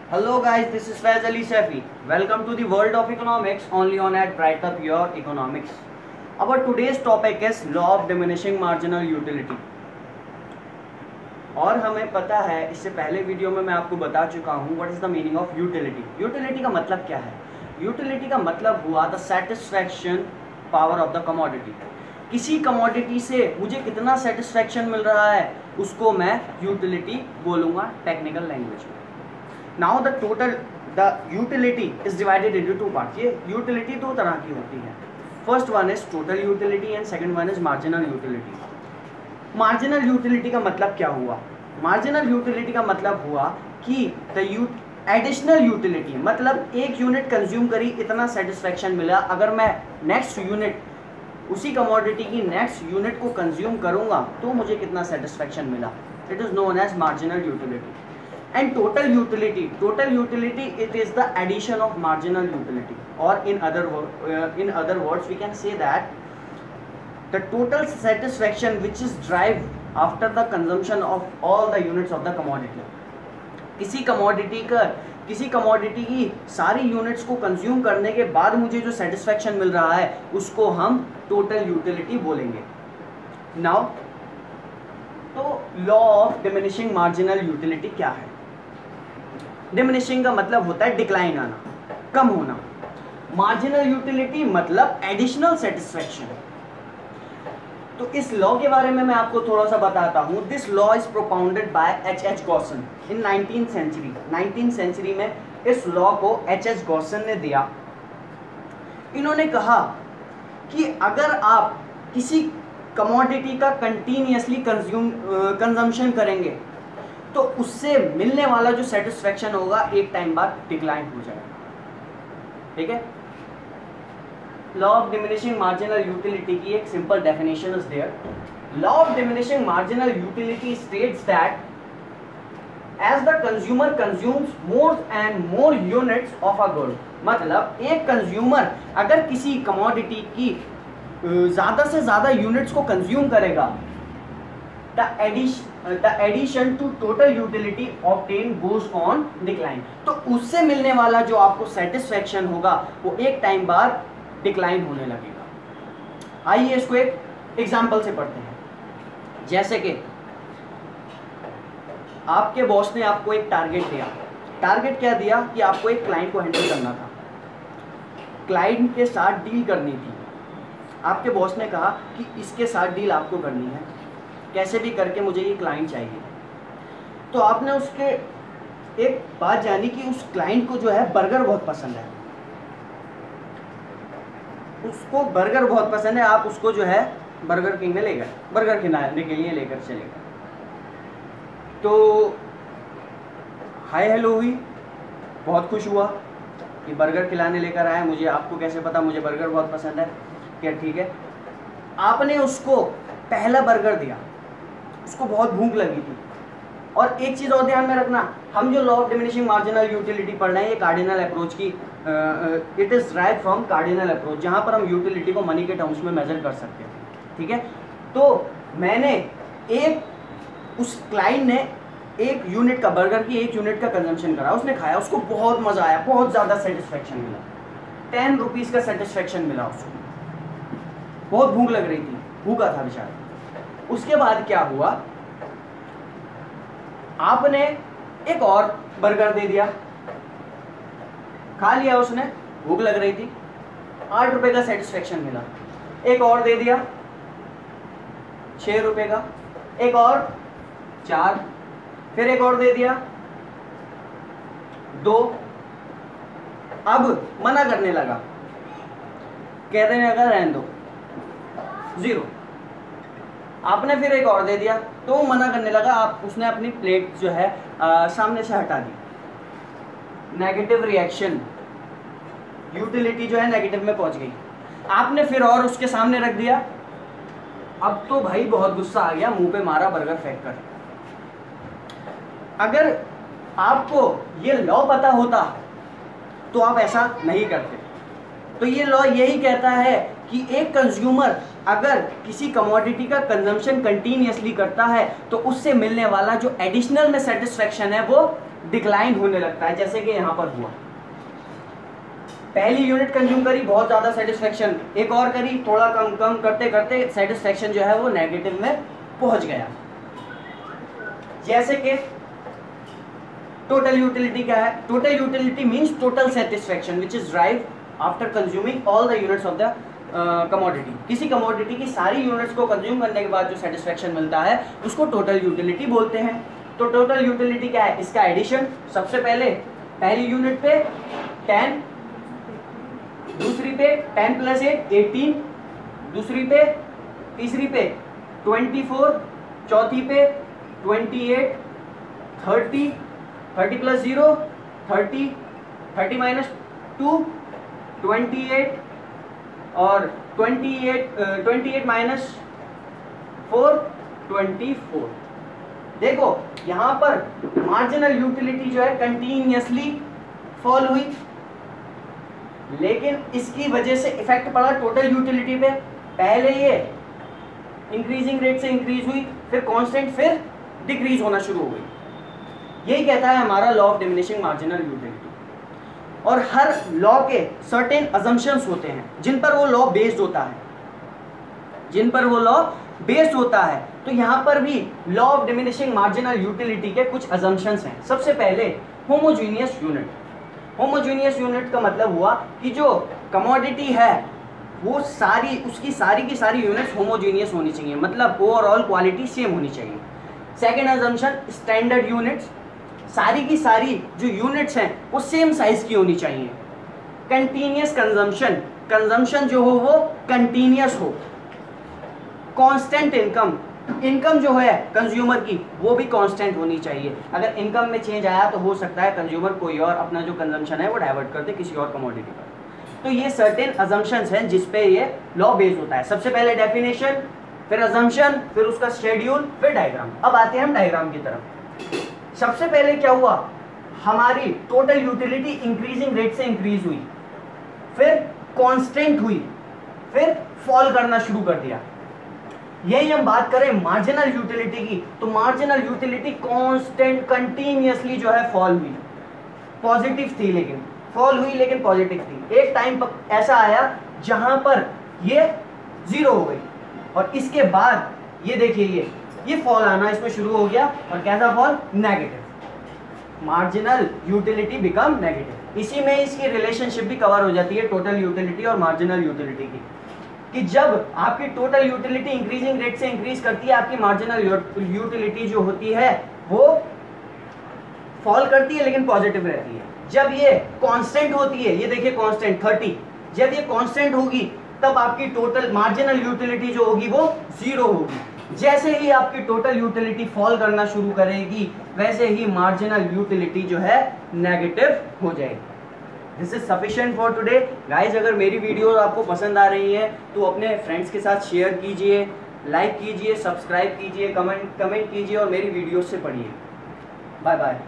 Hello guys, this is Faiz Ali Safi. Welcome to the world of economics only on at Bright Up Your Economics. Our today's topic is law of diminishing marginal utility. और हमें पता है, इससे पहले video में मैं आपको बता चुका हूँ what is the meaning of utility. Utility का मतलब क्या है? यूटिलिटी का मतलब हुआ the satisfaction power of the commodity. किसी कमोडिटी से मुझे कितना सेटिस्फैक्शन मिल रहा है उसको मैं यूटिलिटी बोलूँगा टेक्निकल लैंग्वेज में. Now the utility is divided into two part. ये यूटिलिटी दो तरह की होती है. First one is total utility and second one is marginal utility. Marginal utility का मतलब क्या हुआ? मार्जिनल यूटिलिटी का मतलब हुआ कि द एडिशनल यूटिलिटी मतलब एक यूनिट कंज्यूम करी इतना सेटिस्फैक्शन मिला. अगर मैं नेक्स्ट यूनिट उसी कमोडिटी की नेक्स्ट यूनिट को कंज्यूम करूंगा तो मुझे कितना सेटिस्फैक्शन मिला. It is known as marginal utility. And total utility it is the addition of marginal utility. और in other words we can say that the total satisfaction which is derived after the consumption of all the units of the commodity. किसी commodity की सारी units को consume करने के बाद मुझे जो सेटिस्फैक्शन मिल रहा है उसको हम टोटल यूटिलिटी बोलेंगे. नाउ तो law of diminishing marginal utility क्या है? डिमिनिशिंग का मतलब होता है डिक्लाइन आना, कम होना. मार्जिनल यूटिलिटी मतलब एडिशनल सेटिस्फैक्शन. तो इस लॉ के बारे में मैं आपको थोड़ा सा बताता हूँ. This law is propounded by H.H. Gossen in 19th century में इस लॉ को H.H. गॉसन ने दिया. इन्होंने कहा कि अगर आप किसी कमोडिटी का कंटिन्यूअसली कंजम्पशन करेंगे तो उससे मिलने वाला जो सेटिस्फैक्शन होगा एक टाइम बाद डिक्लाइन हो जाएगा. ठीक है. Law of diminishing marginal utility की एक simple definition is there. Law of diminishing marginal utility states that as the consumer consumes more and more units of a good. मतलब एक कंज्यूमर अगर किसी कमोडिटी की ज्यादा से ज्यादा यूनिट्स को कंज्यूम करेगा the addition to total utility obtain goes on decline. तो उससे मिलने वाला जो आपको सेटिस्फैक्शन होगा वो एक टाइम बाद डिक्लाइन होने लगेगा. आइए इसको एक एग्जांपल से पढ़ते हैं. जैसे कि आपके बॉस ने आपको एक टारगेट दिया. टारगेट क्या दिया कि आपको एक क्लाइंट को हैंडल करना था, क्लाइंट के साथ डील करनी थी. आपके बॉस ने कहा कि इसके साथ डील आपको करनी है, कैसे भी करके मुझे ये क्लाइंट चाहिए. तो आपने उसके एक बात जानी कि उस क्लाइंट को जो है बर्गर बहुत पसंद है. उसको बर्गर बहुत पसंद है. आप उसको जो है बर्गर किंग में ले गए, बर्गर खिलाने के लिए लेकर चले गए. तो हाय हेलो हुई, बहुत खुश हुआ कि बर्गर खिलाने लेकर आया. मुझे आपको कैसे पता मुझे बर्गर बहुत पसंद है? क्या ठीक है. आपने उसको पहला बर्गर दिया, उसको बहुत भूख लगी थी. और एक चीज़ और ध्यान में रखना, हम जो law of diminishing marginal utility पढ़ रहे हैं ये कार्डिनल अप्रोच की it is right from cardinal approach, जहाँ पर हम यूटिलिटी को मनी के टर्म्स में मेजर कर सकते हैं. ठीक है. तो मैंने उस क्लाइंट ने एक यूनिट का बर्गर की एक यूनिट का कंजम्पशन करा, उसने खाया, उसको बहुत मज़ा आया, बहुत ज़्यादा सेटिस्फैक्शन मिला. 10 रुपीज़ का सेटिस्फैक्शन मिला उसको. बहुत भूख लग रही थी, भूखा था बेचारा. उसके बाद क्या हुआ, आपने एक और बर्गर दे दिया, खा लिया उसने, भूख लग रही थी, 8 रुपए का सेटिस्फैक्शन मिला. एक और दे दिया 6 रुपए का, एक और 4, फिर एक और दे दिया 2. अब मना करने लगा, कहने लगा रहने दो 0. आपने फिर एक और दे दिया तो वो मना करने लगा. उसने अपनी प्लेट जो है सामने से हटा दी. नेगेटिव रिएक्शन, यूटिलिटी जो है नेगेटिव में पहुंच गई. आपने फिर और उसके सामने रख दिया. अब तो भाई बहुत गुस्सा आ गया, मुंह पे मारा बर्गर फेंक कर. अगर आपको ये लॉ पता होता तो आप ऐसा नहीं करते. तो ये लॉ यही कहता है कि एक कंज्यूमर अगर किसी कमोडिटी का कंजम्पशन कंटिन्यूअसली करता है तो उससे मिलने वाला जो एडिशनल में सेटिस्फैक्शन है वो डिक्लाइन होने लगता है, जैसे कि यहाँ पर हुआ। पहली यूनिट कंज्यूम करी, बहुत ज़्यादा सेटिस्फेक्शन, एक और करी, थोड़ा कम कम करते करते सेटिस्फेक्शन जो है वो नेगेटिव में पहुंच गया। जैसे कि टोटल यूटिलिटी क्या है? Total utility means total satisfaction which is drive after consuming all the units of the commodity. किसी कमोडिटी की सारी यूनिट्स को कंज्यूम करने के बाद जो सेटिस्फेक्शन मिलता है उसको टोटल यूटिलिटी बोलते हैं। तो टोटल यूटिलिटी क्या है? इसका एडिशन, सबसे पहले पहली यूनिट पे 10, दूसरी पे 10 + 8 18, दूसरी पे, तीसरी पे 24, चौथी पे 28, 30, 30 + 0 30, 30 - 2 28 और 28 - 4 24। देखो यहाँ पर मार्जिनल यूटिलिटी जो है कंटिन्यूअसली फॉल हुई, लेकिन इसकी वजह से इफेक्ट पड़ा टोटल यूटिलिटी पे। पहले ये इंक्रीजिंग रेट से इंक्रीज हुई, फिर कांस्टेंट, फिर डिक्रीज होना शुरू हो गई। यही कहता है हमारा law of diminishing marginal utility. और हर लॉ के सर्टेन अजम्पशंस होते हैं जिन पर वो लॉ बेस्ड होता है, जिन पर वो लॉ बेस्ड होता है। तो यहाँ पर भी law of diminishing marginal utility के कुछ अजम्पशंस हैं। सबसे पहले होमोजीनियस यूनिट। होमोजीनियस यूनिट का मतलब हुआ कि जो कमोडिटी है वो सारी, उसकी सारी की सारी यूनिट्स होमोजीनियस होनी चाहिए, मतलब ओवरऑल क्वालिटी सेम होनी चाहिए। सेकेंड अजम्पशन स्टैंडर्ड यूनिट्स, सारी की सारी जो यूनिट्स हैं वो सेम साइज की होनी चाहिए। कंटिन्यूअस कंजम्पशन, कंजम्पशन जो हो वो कंटिन्यूअस हो। कांस्टेंट इनकम, इनकम जो है कंज्यूमर की वो भी कांस्टेंट होनी चाहिए। अगर इनकम में चेंज आया तो हो सकता है कंज्यूमर कोई और अपना जो कंजम्पशन है वो डाइवर्ट कर दे किसी और कमोडिटी पर। तो ये सर्टेन अजम्पशंस हैं जिस पे ये लॉ बेस्ड होता है। सबसे पहले डेफिनेशन, फिर अजम्पशन, फिर उसका शेड्यूल, फिर डायग्राम। अब आते हैं हम डायग्राम की तरफ। सबसे पहले क्या हुआ, हमारी टोटल यूटिलिटी इंक्रीजिंग रेट से इंक्रीज हुई, फिर कांस्टेंट हुई, फिर फॉल करना शुरू कर दिया। यही हम बात करें मार्जिनल यूटिलिटी की, तो मार्जिनल यूटिलिटी कांस्टेंट कंटिन्यूअसली जो है फॉल हुई, पॉजिटिव थी, लेकिन फॉल हुई लेकिन पॉजिटिव थी। एक टाइम पर ऐसा आया जहां पर ये 0 हो गई और इसके बाद ये देखिए ये फॉल आना इसमें शुरू हो गया। और कैसा fall? Negative. Marginal utility become negative. इसी में इसकी रिलेशनशिप भी कवर हो जाती है टोटल यूटिलिटी और मार्जिनल यूटिलिटी की, कि जब आपकी टोटल यूटिलिटी इंक्रीजिंग रेट से इंक्रीज करती है, आपकी मार्जिनल यूटिलिटी जो होती है वो फॉल करती है लेकिन पॉजिटिव रहती है। जब ये कांस्टेंट होती है, ये देखिए कांस्टेंट 30, जब ये कांस्टेंट होगी तब आपकी टोटल मार्जिनल यूटिलिटी जो होगी वो 0 होगी। जैसे ही आपकी टोटल यूटिलिटी फॉल करना शुरू करेगी वैसे ही मार्जिनल यूटिलिटी जो है नेगेटिव हो जाएगी। This is sufficient for today guys. अगर मेरी वीडियो आपको पसंद आ रही है तो अपने फ्रेंड्स के साथ शेयर कीजिए, लाइक कीजिए, सब्सक्राइब कीजिए, कमेंट कीजिए और मेरी वीडियो से पढ़िए। Bye bye.